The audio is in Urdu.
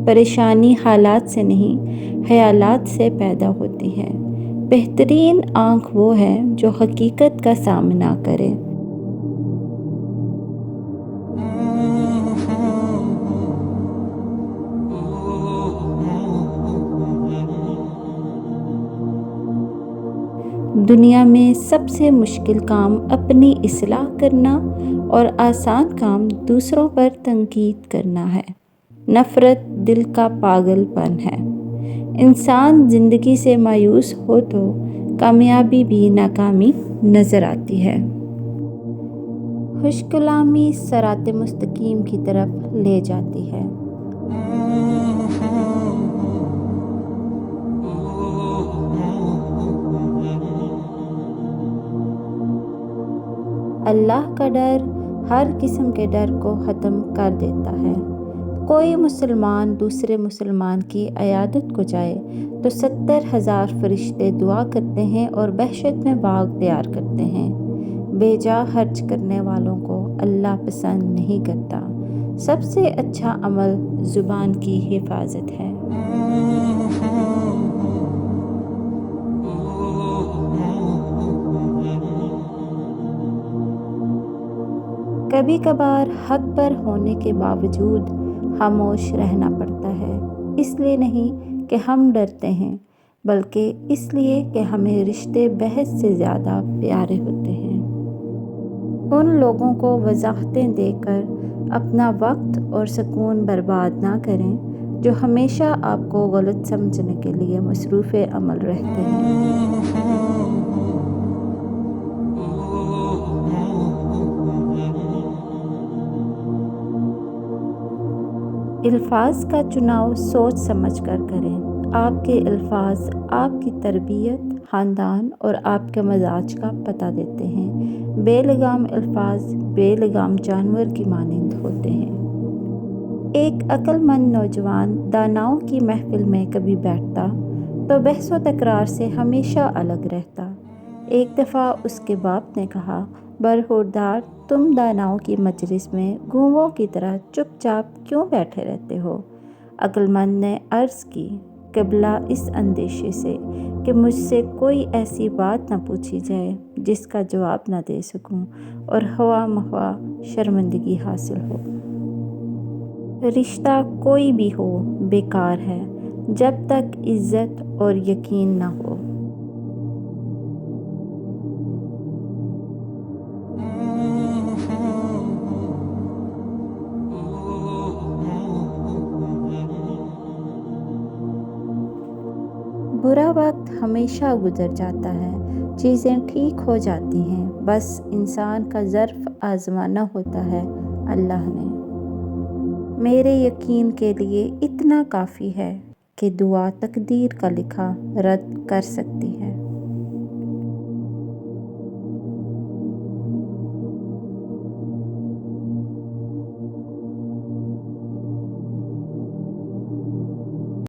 پریشانی حالات سے نہیں، خیالات سے پیدا ہوتی ہے۔ بہترین آنکھ وہ ہے جو حقیقت کا سامنا کرے۔ دنیا میں سب سے مشکل کام اپنی اصلاح کرنا اور آسان کام دوسروں پر تنقید کرنا ہے۔ نفرت دل کا پاگل پن ہے۔ انسان زندگی سے مایوس ہو تو کامیابی بھی ناکامی نظر آتی ہے۔ خشک کلامی صراط مستقیم کی طرف لے جاتی ہے۔ اللہ کا ڈر ہر قسم کے ڈر کو ختم کر دیتا ہے۔ کوئی مسلمان دوسرے مسلمان کی عیادت کو جائے تو 70,000 فرشتے دعا کرتے ہیں اور وحشت میں بھاگ تیار کرتے ہیں۔ بے جا خرچ کرنے والوں کو اللہ پسند نہیں کرتا۔ سب سے اچھا عمل زبان کی حفاظت ہے۔ کبھی کبھار حق پر ہونے کے باوجود خاموش رہنا پڑتا ہے، اس لیے نہیں کہ ہم ڈرتے ہیں، بلکہ اس لیے کہ ہمیں رشتے بحث سے زیادہ پیارے ہوتے ہیں۔ ان لوگوں کو وضاحتیں دے کر اپنا وقت اور سکون برباد نہ کریں جو ہمیشہ آپ کو غلط سمجھنے کے لیے مصروف عمل رہتے ہیں۔ الفاظ کا چناؤ سوچ سمجھ کر کریں۔ آپ کے الفاظ آپ کی تربیت، خاندان اور آپ کے مزاج کا پتہ دیتے ہیں۔ بے لگام الفاظ بے لگام جانور کی مانند ہوتے ہیں۔ ایک عقل مند نوجوان داناؤں کی محفل میں کبھی بیٹھتا تو بحث و تکرار سے ہمیشہ الگ رہتا۔ ایک دفعہ اس کے باپ نے کہا، برخوردار، تم داناؤں کی مجلس میں گونگوں کی طرح چپ چاپ کیوں بیٹھے رہتے ہو؟ عقل مند نے عرض کی، قبلہ، اس اندیشے سے کہ مجھ سے کوئی ایسی بات نہ پوچھی جائے جس کا جواب نہ دے سکوں اور خواہ مخواہ شرمندگی حاصل ہو۔ رشتہ کوئی بھی ہو بیکار ہے جب تک عزت اور یقین نہ ہو۔ برا وقت ہمیشہ گزر جاتا ہے، چیزیں ٹھیک ہو جاتی ہیں، بس انسان کا ظرف آزمانا ہوتا ہے۔ اللہ نے میرے یقین کے لیے اتنا کافی ہے کہ دعا تقدیر کا لکھا رد کر سکتی ہے۔